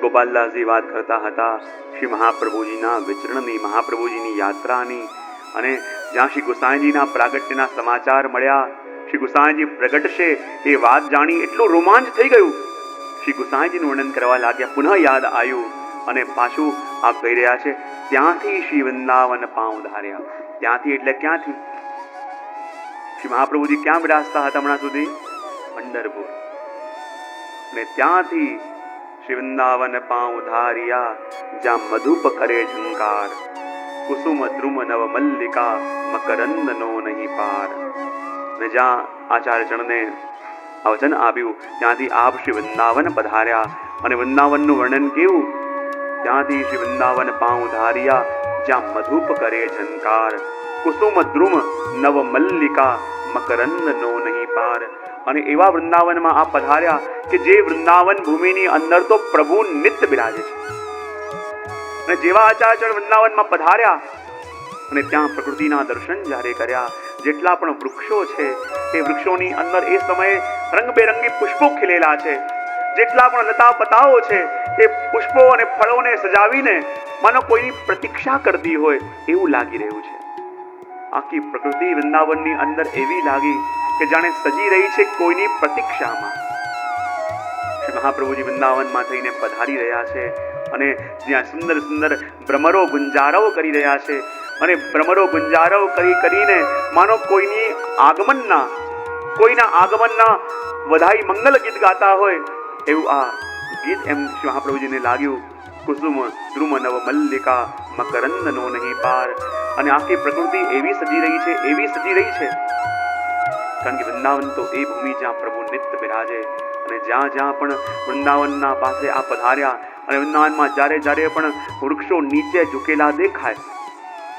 ગોપાલદાસજી વાત કરતા હતા શ્રી મહાપ્રભુજીના વિચરણની, મહાપ્રભુજીની યાત્રાની, અને જ્યાં શ્રી ગુસાઈજીના પ્રાગટ્યના સમાચાર મળ્યા, શ્રી ગુસાઈજી પ્રગટશે એ વાત જાણી એટલું રોમાંચ થઈ ગયું. શ્રી ગુસાઈજીનું વર્ણન કરવા લાગ્યા. પુનઃ યાદ આવ્યું અને પાછું આ કહી રહ્યા છે, ત્યાંથી શ્રી વૃંદાવન પાઉં ધાર્યા. ત્યાંથી એટલે ક્યાંથી? શ્રી મહાપ્રભુજી ક્યાં બિરાજતા હતા હમણાં સુધી? પંઢરપુર. અને ત્યાંથી શ્રી વૃંદાવન પાઉં ધાર્યા, જ્યાં મધુપ કરે ઝંકાર, કુસુમ દ્રુમ નવ મલ્લિકા, મકરંદ નો નહીં પાર. અને જ્યાં આચાર્ય ચરણે આ વચન આપ્યું, ત્યાંથી આપ શ્રી વૃંદાવન પધાર્યા. અને વૃંદાવનનું વર્ણન કેવું? ત્યાંથી શ્રી વૃંદાવન પાઉં ધાર્યા, જ્યાં મધુપ કરે ઝંકાર, કુસુમ દ્રુમ નવ મલ્લિકા, મકરંદ નો નહીં પાર. અને એવા વૃંદાવનમાં આપ પધાર્યા કે જે વૃંદાવન ભૂમિની અંદર તો પ્રભુ નિત્ય બિરાજે છે. અને જેવા આચાર્ય વૃંદાવનમાં પધાર્યા અને ત્યાં પ્રકૃતિના દર્શન જ્યારે કર્યા, જેટલા પણ વૃક્ષો છે તે વૃક્ષોની અંદર એ સમયે રંગબેરંગી પુષ્પો ખીલેલા છે. જેટલા પણ લતા પતાઓ છે એ પુષ્પો અને ફળોને સજાવીને માનો કોઈની પ્રતીક્ષા કરતી હોય એવું લાગી રહ્યું છે. આખી પ્રકૃતિ વૃંદાવનની અંદર એવી લાગી કે જાણે સજી રહી છે કોઈની પ્રતીક્ષામાં. શ્રી મહાપ્રભુજી વૃંદાવનમાં થઈને પધારી રહ્યા છે અને જ્યાં સુંદર સુંદર ભ્રમરો ગુંજારવ કરી રહ્યા છે, અને ભ્રમરો ગુંજારવ કરીને માનો કોઈના આગમનના વધાઈ મંગલ ગીત ગાતા હોય એવું આ ગીત એમ શ્રી મહાપ્રભુજીને લાગ્યું. કુસુમ દ્રુમ નવ મલ્લિકા, મકરંદ નો નહીં પાર. અને આખી પ્રકૃતિ એવી સજી રહી છે કારણ કે વૃંદાવન તો એ ભૂમિ જ્યાં પ્રભુ નિત્ય બિરાજે. અને જ્યાં પણ વૃંદાવનના પાસે આ પધાર્યા અને વૃંદાવનમાં જ્યારે પણ વૃક્ષો નીચે ઝૂકેલા દેખાય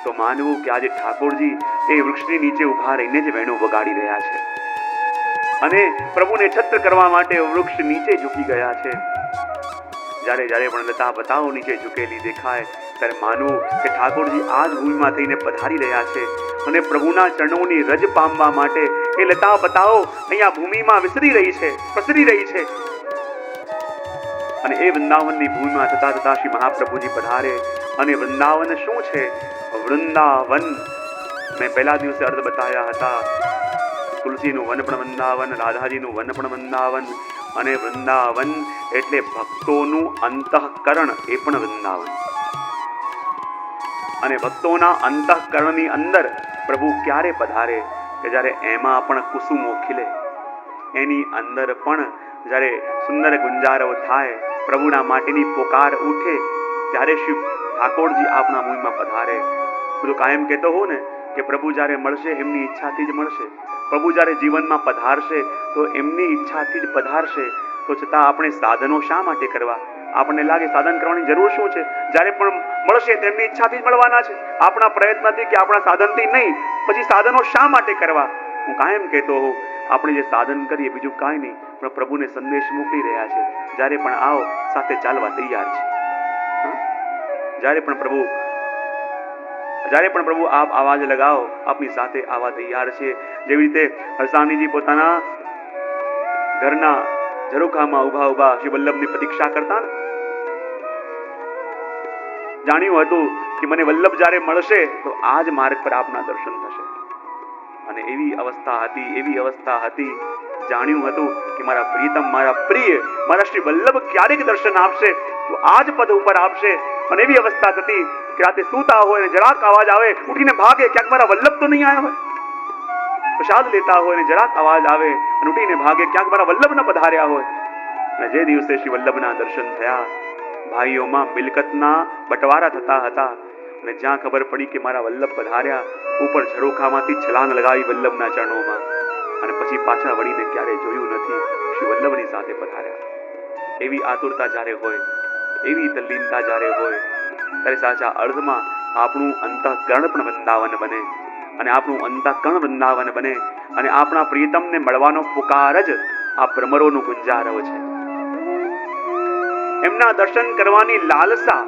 તો માનવું કે આજે ઠાકોરજી એ વૃક્ષની નીચે ઉભા રહીને જ વેણું વગાડી રહ્યા છે અને પ્રભુને છત્ર કરવા માટે વૃક્ષ નીચે ઝૂકી ગયા છે. જ્યારે પણ લતા બતાઓ નીચે ઝૂકેલી દેખાય ત્યારે માનવું કે ઠાકોરજી આ જ ભૂમિમાં થઈને પધારી રહ્યા છે અને પ્રભુના ચરણોની રજ પામવા માટે એ લતા બતાઓ અહીંયા ભૂમિમાં પ્રસરી રહી છે. અને એ વૃંદાવનની ભૂમિમાં થતા શ્રી મહાપ્રભુજી પધારે. અને વૃંદાવન શું છે? વૃંદાવન મેં પહેલા દિવસે અર્થ બતાવ્યા હતા. તુલસીનું વન પણ વૃંદાવન, રાધાજીનું વન પણ વૃંદાવન, અને વૃંદાવન એટલે ભક્તોનું અંતઃકરણ એ પણ વૃંદાવન. અને ભક્તોના અંતઃકરણની અંદર પ્રભુ ક્યારે પધારે કે જ્યારે એમાં પણ કુસુમો ખીલે, એની અંદર પણ જ્યારે સુંદર ગુંજારવ થાય, પ્રભુના માટેની પોકાર ઉઠે, ત્યારે શ્રી ઠાકોરજી આપના ભૂમિમાં પધારે. બધું કાયમ કહેતો હોઉં ને કે પ્રભુ જ્યારે મળશે એમની ઈચ્છાથી જ મળશે. પ્રભુ જ્યારે જીવનમાં પધારશે તો એમની ઈચ્છાથી જ પધારશે. તો છતાં આપણે સાધનો શા માટે કરવા? આપણને લાગે સાધન કરવાની જરૂર શું છે? જ્યારે પણ મળશે તેમની ઈચ્છાથી જ મળવાના છે, આપણા પ્રયત્નથી કે આપણા સાધનથી નહીં. પછી સાધનો શા માટે કરવા? હું કાયમ કહેતો હોઉં, આપણે જે સાધન કરીએ બીજું કાંઈ નહીં પણ પ્રભુને સંદેશ મોકલી રહ્યા છે. જ્યારે પણ આવો સાથે ચાલવા તૈયાર છે. જ્યારે પણ પ્રભુ આપ આવાજ લગાવો, આપની સાથે આવા તૈયાર છે. જેવી રીતે હરસામીજી પોતાના ઘરના ઝરૂખામાં ઉભા શ્રી વલ્લભની પ્રતીક્ષા કરતા ને, જાણ્યું હતું કે મને વલ્લભ જ્યારે મળશે તો આ જ માર્ગ પર આપના દર્શન થશે. અને એવી અવસ્થા હતી, જાણ્યું હતું કે મારા પ્રિયતમ, મારા પ્રિય, મારા શ્રી વલ્લભ ક્યારેક દર્શન આપશે તો આ જ પદ ઉપર આપશે. અને એવી અવસ્થા થતી કે રાતે સૂતા હોય ને જરાક અવાજ આવે ઉઠીને ભાગે, ક્યાંક મારા વલ્લભ તો નહીં આવ્યા હોય. પ્રસાદ લેતા હોય ને જરાક અવાજ આવે અને ઉઠીને ભાગે, ક્યાંક મારા વલ્લભ ન પધાર્યા હોય. અને જે દિવસે શ્રી વલ્લભના દર્શન થયા, ભાઈઓમાં મિલકતના બટવારા થતા હતા. અને જ્યાં ખબર પડી કે મારા વલ્લભ પધાર્યા, ઉપર ઝરૂખામાંથી છલાંગ લગાવી વલ્લભના ચરણોમાં, અને પછી પાછા વળીને ક્યારે જોયું નથી. શ્રી વલ્લભની સાથે પધાર્યા. એવી આતુરતા જ્યારે હોય, એવી તલ્લીનતા જ્યારે હોય, ત્યારે સાચા અર્થમાં આપણું અંતઃકરણ પણ વૃંદાવન બને. અને આપણું અંતઃકરણ વૃંદાવન બને અને આપણા પ્રિયતમને મળવાનો પુકાર જ આ ભ્રમરોનું ગુંજારવ છે. એમના દર્શન કરવાની લાલસા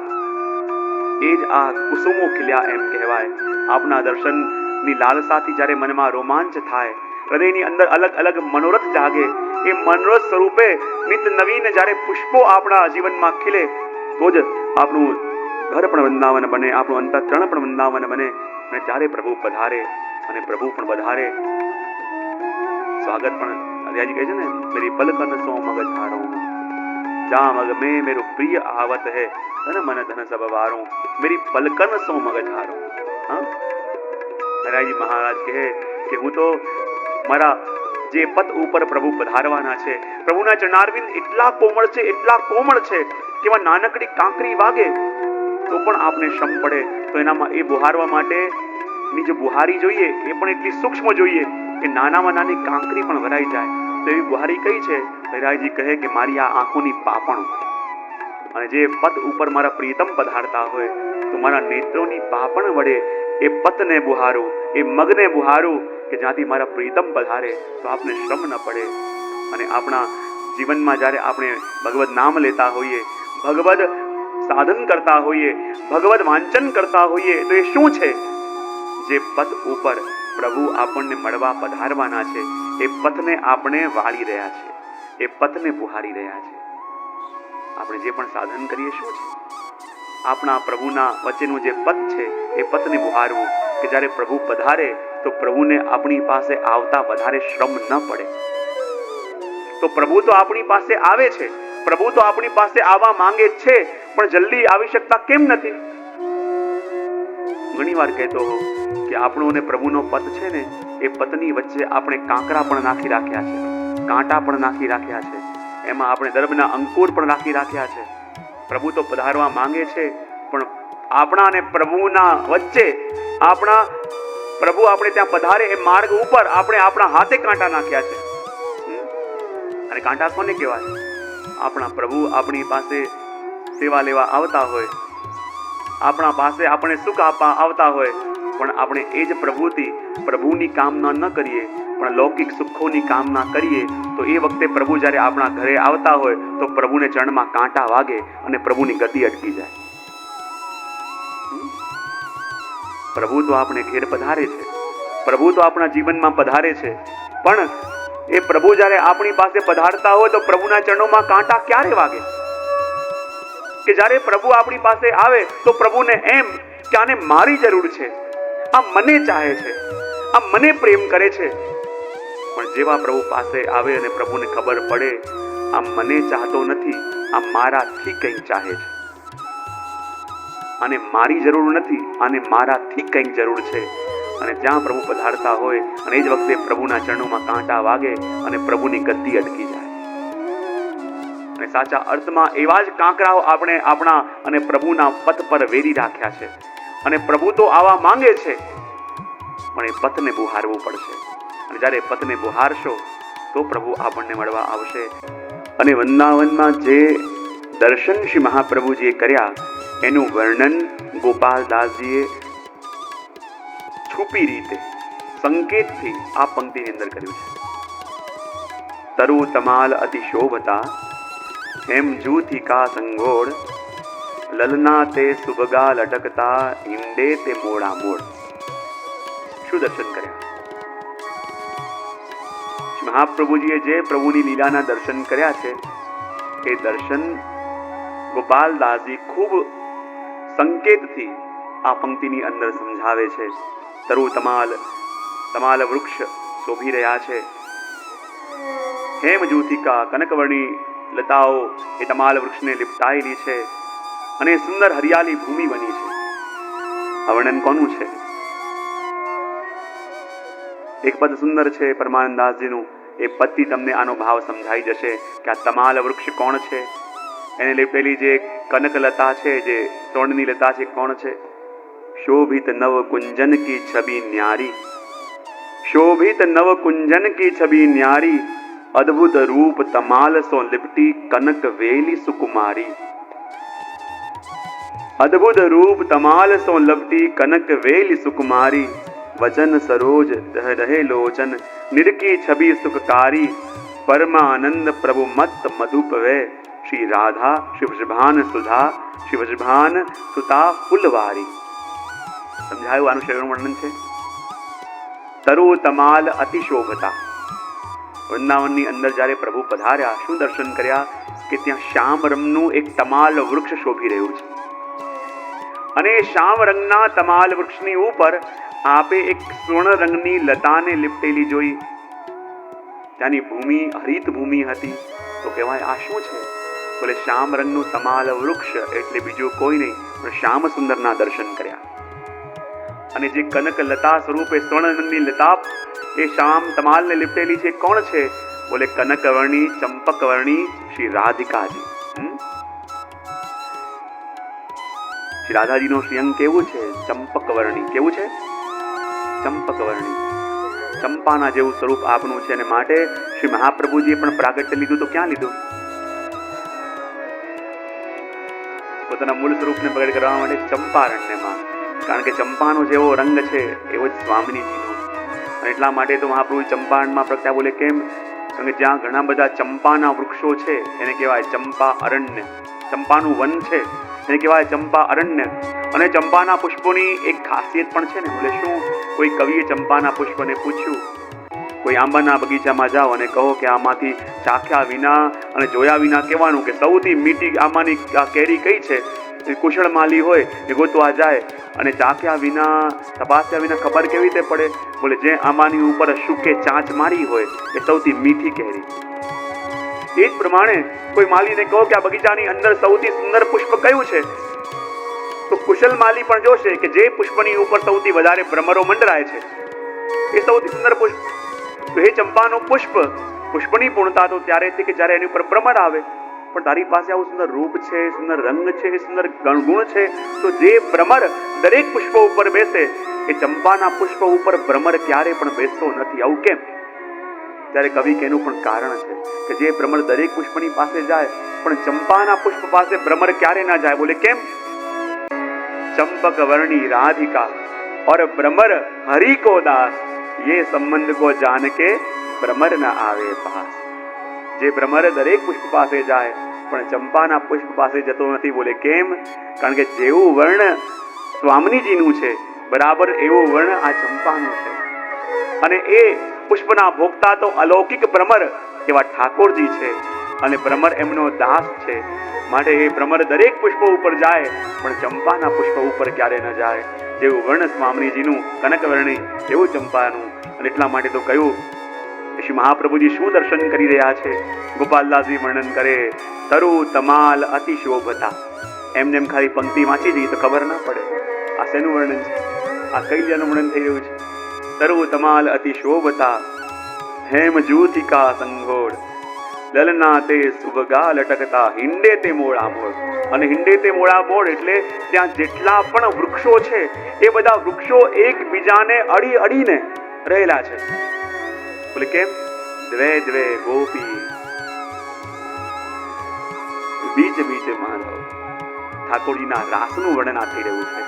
એ જ આ કુસુમો ખીલ્યા એમ કહેવાય. આપના દર્શનની લાલસાથી જ્યારે મનમાં રોમાંચ થાય, હૃદયની અંદર અલગ અલગ મનોરથ જાગે, એ મનોરથ સ્વરૂપે નિત નવીન જ્યારે પુષ્પો આપણા જીવનમાં ખીલે તો જ આપણું ઘર પણ વૃંદાવન બને, આપણું અંતઃકરણ પણ વૃંદાવન બને. અને જ્યારે પ્રભુ પધારે અને પ્રભુ પણ વધારે સ્વાગત પણ હરિયાજી કહે છે ને, મેરી પલકન સો મગજ હારો જા મગ મેં મેરો પ્રિય આવત હે ધન મન ધન સબ વારો મેરી પલકન સો મગજ હારો. હરિયાજી મહારાજ કહે કે હું તો મારા જે પદ ઉપર પ્રભુ પધારવાના છે, પ્રભુના ચરણારવિંદ એટલા કોમળ છે, એટલા કોમળ છે કે એમાં નાનકડી કાંકરી વાગે તો પણ આપને શ્રમ પડે, તો એનામાં એ બુહારવા માટે ની જે બુહારી જોઈએ એ પણ એટલી સૂક્ષ્મ જોઈએ કે નાનામાં નાની કાંકરી પણ ભરાઈ જાય. તો એવી બુહારી કઈ છે? હરિરાયજી કહે કે મારી આ આંખોની પાપણો, અને જે પદ ઉપર મારા પ્રિયતમ પધારતા હોય તો મારા નેત્રોની પાપણ વડે એ પતને બુહારું, એ મગને બુહારું કે જ્યાંથી મારા પ્રિયતમ પધારે તો આપને શ્રમ ન પડે. અને આપણા જીવનમાં જ્યારે આપણે ભગવદ નામ લેતા હોઈએ, ભગવદ સાધન કરતા હોઈએ, ભગવદ વાંચન કરતા હોઈએ તો એ શું છે? જે પથ ઉપર પ્રભુ આપણને મળવા પધારવાના છે એ પથને આપણે વાળી રહ્યા છે, એ પથને બુહારી રહ્યા છે. આપણે જે પણ સાધન કરીએ શું છે? આપણા પ્રભુના વચ્ચેનું જે પથ છે એ પથને બુહારવું કે જ્યારે પ્રભુ પધારે તો પ્રભુને આપણી પાસે આવતા વધારે શ્રમ ન પડે. તો પ્રભુ તો આપણી પાસે આવે છે, પ્રભુ તો આપણી પાસે આવવા માંગે છે, પણ જલ્દી આવી શકતા કેમ નથી? ઘણી વાર કહેતો હો કે આપણો અને પ્રભુનો પથ છે ને, એ પથની વચ્ચે આપણે કાંકરા પણ નાખી રાખ્યા છે, કાંટા પણ નાખી રાખ્યા છે, એમાં આપણે દર્ભના અંકુર પણ રાખી રાખ્યા છે. પ્રભુ તો પધારવા માંગે છે, પણ આપણા અને પ્રભુના વચ્ચે પ્રભુ આપણે ત્યાં પધારે એ માર્ગ ઉપર આપણે આપણા હાથે કાંટા નાખ્યા છે. અને કાંટા કોને કહેવાય? આપણા પ્રભુ આપણી પાસે સેવા લેવા આવતા હોય, આપણા પાસે આપણે સુખ આપવા આવતા હોય, પણ આપણે એ જ પ્રભુની કામના ન કરીએ, પણ લૌકિક સુખોની કામના કરીએ, તો એ વખતે પ્રભુ જ્યારે આપણા ઘરે આવતા હોય તો પ્રભુને ચરણમાં કાંટા વાગે અને પ્રભુની ગતિ અટકી જાય. પ્રભુ તો આપણે ઘેર પધારે છે, પ્રભુ તો આપણા જીવનમાં પધારે છે, પણ એ પ્રભુ જ્યારે આપણી પાસે પધારતા હોય તો પ્રભુના ચરણોમાં કાંટા ક્યારે વાગે? કે જ્યારે પ્રભુ આપણી પાસે આવે તો પ્રભુને એમ કે આને મારી જરૂર છે, આ મને ચાહે છે, આ મને પ્રેમ કરે છે. પણ જેવા પ્રભુ પાસે આવે અને પ્રભુને ખબર પડે આ મને ચાહતો નથી, આ મારાથી કંઈક ચાહે છે, આને મારી જરૂર નથી, આને મારાથી કંઈક જરૂર છે, અને જ્યાં પ્રભુ પધારતા હોય અને એ જ વખતે પ્રભુના ચરણોમાં કાંટા વાગે અને પ્રભુની ગતિ અટકી જાય. અને સાચા અર્થમાં એવા જ કાંકરાઓ આપણે આપણા અને પ્રભુના પથ પર વેરી રાખ્યા છે. અને પ્રભુ તો આવા માંગે છે, પણ એ પથને બુહારવું પડશે. અને જ્યારે પથને બુહારશો તો પ્રભુ આપણને મળવા આવશે. અને વૃંદાવનમાં જે દર્શન શ્રી મહાપ્રભુજીએ કર્યા એનું વર્ણન ગોપાલદાસજીએ છુપી રીતે સંકેતથી આ પંક્તિની અંદર કર્યું છે. તરુ તમાલ અતિ શોભતા હેમ જૂથી કા સંગોળ લલના તે સુભગા લટકતા હિંડે તે મોડા મોડ. શું દર્શન કર્યા? મહાપ્રભુજીએ જે પ્રભુની લીલાના દર્શન કર્યા છે એ દર્શન ગોપાલદાસજી ખૂબ સંકેતથી આ પંક્તિની અંદર સમજાવે છે. તરુ તમાલ વૃક્ષ શોભી રહ્યા છે, હેમ જૂથિકા કનકવર્ણી લતાઓ એ તમાલ વૃક્ષને લિપટાયેલી છે અને સુંદર હરિયાળી ભૂમિ બની છે. આ વર્ણન કોનું છે? એક પદ સુંદર છે પરમાનંદાસજીનું. એ પદથી તમને આનો ભાવ સમજાઈ જશે કે આ તમાલ વૃક્ષ કોણ છે, એને લીપેલી જે કનકલતા છે, જે સ્વર્ણની લતા છે, કોણ છે? शोभित नव कुंजन की छवि न्यारी, शोभित नव कुंजन की छवि न्यारी, अद्भुत रूप तमाल सो लिपटी कनक वेली सुकुमारी, अद्भुत रूप तमाल सो लिपटी कनक वेली सुकुमारी, वचन सरोज रहे लोचन निरकी छवि सुखकारी, परमानंद प्रभु मत मधुपवे श्री राधा शिवभान सुधा शिवभान सुता फुलवारी. સમજાયું? આનું શરીરનું વર્ણન છે. તરુ તમાલ અતિ શોભતા. વૃંદાવનની અંદર જ્યારે પ્રભુ પધાર્યા, શું દર્શન કર્યા? કે ત્યાં શ્યામ રંગનું એક તમાલ વૃક્ષ શોભી રહ્યું છે, અને શ્યામ રંગના તમાલ વૃક્ષની ઉપર આપે એક સ્વર્ણ રંગની લતાને લીપટેલી જોઈ. ત્યાંની ભૂમિ હરિત ભૂમિ હતી. તો કહેવાય આ શું છે? બોલે શ્યામ રંગનું તમાલ વૃક્ષ એટલે બીજું કોઈ નહીં પણ શ્યામ સુંદરના દર્શન કર્યા. અને જે કનક લતા સ્વરૂપે સ્વર્ણ રંગની લતા એ શ્યામ તમાલને લીપટેલી છે, કોણ છે? બોલે કનકવર્ણી ચંપકવર્ણી શ્રી રાધિકાજી. શ્રી રાધાજીનો શ્રીઅંગ કેવું છે? ચંપકવર્ણી. કેવું છે? ચંપકવર્ણી. ચંપાના જેવું સ્વરૂપ આપનું છે, અને માટે શ્રી મહાપ્રભુજીએ પણ પ્રાગટ્ય લીધું તો ક્યાં લીધું? પોતાના મૂળ સ્વરૂપને પ્રગટ કરવા માટે ચંપારણ્યમાં. કારણ કે ચંપાનો જેવો રંગ છે એવો જ સ્વામિનીજીનો. અને એટલા માટે તો મહાપ્રભુ ચંપારણમાં પ્રગટ્યા. બોલે કેમ? કારણ કે જ્યાં ઘણા બધા ચંપાના વૃક્ષો છે એને કહેવાય ચંપા અરણ્ય. ચંપાનું વન છે એને કહેવાય ચંપા અરણ્ય. અને ચંપાના પુષ્પોની એક ખાસિયત પણ છે ને. બોલે શું? કોઈ કવિએ ચંપાના પુષ્પને પૂછ્યું, કોઈ આંબાના બગીચામાં જાઓ અને કહો કે આમાંથી ચાખ્યા વિના અને જોયા વિના કહેવાનું કે સૌથી મીઠી આંબાની કેરી કઈ છે? કુશળ માલી હોય એ ગોતવા જાય, અને ચાખ્યા વિના તપાસ્યા વિના ખબર કેવી રીતે પડે? બોલે જે આંબાની ઉપર શુકે ચાંચ મારી હોય એ સૌથી મીઠી કેરી. એ જ પ્રમાણે કોઈ માલીને કહો કે આ બગીચાની અંદર સૌથી સુંદર પુષ્પ કયું છે, તો કુશલ માલી પણ જોશે કે જે પુષ્પની ઉપર સૌથી વધારે ભ્રમરો મંડરાય છે એ સૌથી સુંદર પુષ્પ. તો હે ચંપાનું પુષ્પ, પુષ્પની પૂર્ણતા તો ત્યારે છે કે જ્યારે એની ઉપર ભ્રમર આવે. પણ તારી પાસે આવું સુંદર રૂપ છે, સુંદર રંગ છે, સુંદર ગુણ છે, તો જે ભ્રમર દરેક પુષ્પ ઉપર બેસે એ ચંપાના પુષ્પ ઉપર ભ્રમર ક્યારે પણ બેસતો નથી. આવું કેમ? ત્યારે કવિ કે એનું પણ કારણ છે કે જે ભ્રમર દરેક પુષ્પની પાસે જાય પણ ચંપાના પુષ્પ પાસે ભ્રમર ક્યારે ના જાય. બોલે કેમ? चंपक वर्णी राधिका और भ्रमर हरि को दास, ये संबंध को जान के भ्रमर न आवे पास. જે ભ્રમર દરેક પુષ્પ પાસે જાય પણ ચંપાના પુષ્પ પાસે જતો નથી. બોલે કેમ? કારણ કે જેવું વર્ણ સ્વામિનીજીનું છે બરાબર એવું વર્ણ આ ચંપાનું છે. અને એ પુષ્પના ભોગતા તો અલૌકિક ભ્રમર એવા ઠાકોરજી છે, અને ભ્રમર એમનો દાસ છે. માટે એ ભ્રમર દરેક પુષ્પો ઉપર જાય પણ ચંપાના પુષ્પ ઉપર ક્યારે ન જાય. જેવું વર્ણ સ્વામિનીજીનું કનકવર્ણી એવું ચંપાનું. અને એટલા માટે તો કહ્યું શ્રી મહાપ્રભુજી શું દર્શન કરી રહ્યા છે? ગોપાલદાસજી વર્ણન કરે, તરુ તમાલ અતિ શોભતા. એમને એમ ખાલી પંક્તિ વાંચી જઈએ તો ખબર ના પડે આ શેનું વર્ણન છે, આ કઈ લીલાનું વર્ણન થઈ રહ્યું છે. તરુ તમાલ અતિ શોભતા, હેમ જૂતિકા સંઘોળ, લલના તે સુભગા લટકતા, હિંડે તે મોળા મોળ. અને હિંડે તે મોળા મોળ એટલે ત્યાં જેટલા પણ વૃક્ષો છે એ બધા વૃક્ષો એકબીજાને અડી અડીને રહેલા છે. બોલે કેમ? દ્વે દ્વે ગોપી બીજ બીજ માધવ. ઠાકોરજીના રાસનું વર્ણન આ થઈ રહ્યું છે.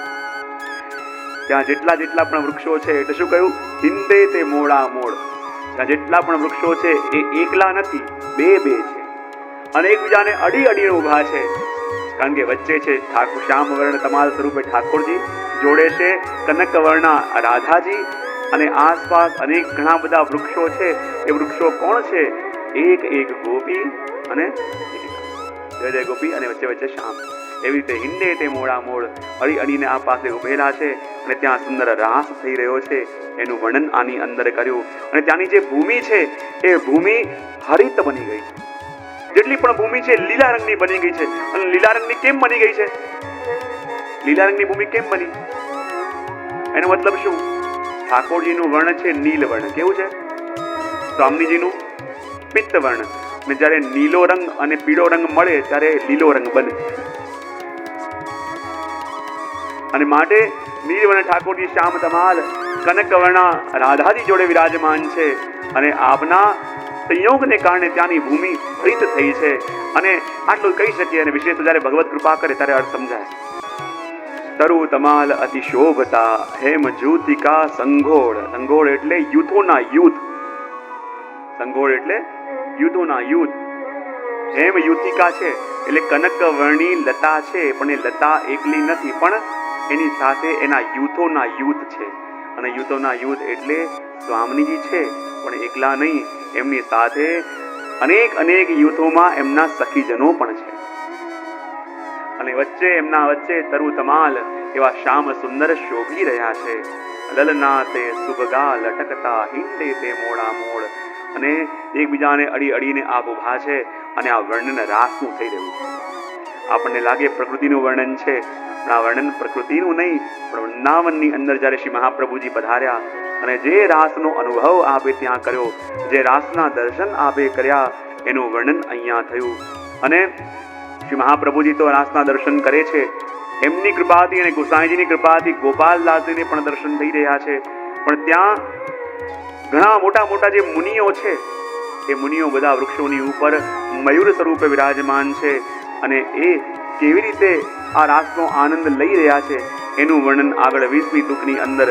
ત્યાં જેટલા પણ વૃક્ષો છે એટલે શું કહ્યું? હિંડે તે મોળા મોળ. ત્યાં જેટલા પણ વૃક્ષો છે એ એકલા નથી, બે બે છે અને એકબીજાને અડી અડીને ઉભા છે. કારણ કે વચ્ચે છે ઠાકોર શ્યામ વર્ણ તમાલ સ્વરૂપે ઠાકોરજી, જોડે છે કનકવર્ણા રાધાજી, અને આસપાસ અનેક ઘણા બધા વૃક્ષો છે. એ વૃક્ષો કોણ છે? એક એક ગોપી અને બે ગોપી અને વચ્ચે વચ્ચે શ્યામ. એવી રીતે હિંડે તે મોળા મોળ અડી અડીને આ પાસે ઉભેલા છે. અને ત્યાં સુંદર રાસ થઈ રહ્યો છે એનું વર્ણન આની અંદર કર્યું. અને ત્યાંની જે ભૂમિ છે એ ભૂમિ હરિત બની ગઈ છે. જેટલી પણ ભૂમિ છે લીલા રંગની બની ગઈ છે. અને લીલા રંગની કેમ બની ગઈ છે? લીલા રંગની ભૂમિ કેમ બની? એનો મતલબ શું? ઠાકોરજીનું વર્ણ છે નીલ વર્ણ. કેવું છે? સ્વામીજીનું પિત્ત વર્ણ. અને જ્યારે નીલો રંગ અને પીળો રંગ મળે ત્યારે લીલો રંગ બને. અને માટે નીલવર્ણ ઠાકોરજી શ્યામ તમાલ કનકવર્ણા રાધાજી જોડે વિરાજમાન છે. અને આપના સંયોગને કારણે ત્યાંની ભૂમિ હરિત થઈ છે. અને આટલું કહી શકીએ. અને વિશેષ જ્યારે ભગવત કૃપા કરે ત્યારે અર્થ સમજાય. તરુ તમાલ અતિ શોભતા, હેમ જૂતિકા સંઘોળ. સંઘોળ એટલે યુથોના યુથ. સંઘોળ એટલે યુથોના યુથ. હેમ યુથિકા છે એટલે કનકવર્ણી લતા છે, પણ એ લતા એકલી નથી, પણ એની સાથે એના યુથોના યુથ છે. અને યુથોના યુથ એટલે સ્વામિનીજી છે, પણ એકલા નહીં, એમની સાથે અનેક અનેક યુથોમાં એમના સખીજનો પણ છે. અને વચ્ચે એમના વચ્ચે તરુ તમાલ એવા શ્યામ સુંદર શોભી રહ્યા છે. લલના તે સુભગા લટકતા હિંડે તે મોડા મોડ. અને એકબીજાને અડી અડીને આ ઉભા છે અને આ વર્ણન રાસનું થઈ રહ્યું છે. આપણને લાગે પ્રકૃતિનું વર્ણન છે, પણ આ વર્ણન પ્રકૃતિનું નહીં, પણ વૃંદાવનની અંદર જ્યારે શ્રી મહાપ્રભુજી પધાર્યા અને જે રાસનો અનુભવ આપે ત્યાં કર્યો, જે રાસના દર્શન આપે કર્યા, એનું વર્ણન અહીંયા થયું. અને શ્રી મહાપ્રભુજી તો રાસના દર્શન કરે છે, એમની કૃપાથી અને ગોસાઈજીની કૃપાથી ગોપાલદાસજીને પણ દર્શન થઈ રહ્યા છે. પણ ત્યાં ઘણા મોટા મોટા જે મુનિઓ છે, એ મુનિઓ બધા વૃક્ષોની ઉપર મયુર સ્વરૂપે વિરાજમાન છે અને એ કેવી રીતે આ રાસનો આનંદ લઈ રહ્યા છે એનું વર્ણન આગળ 20મી તુકની અંદર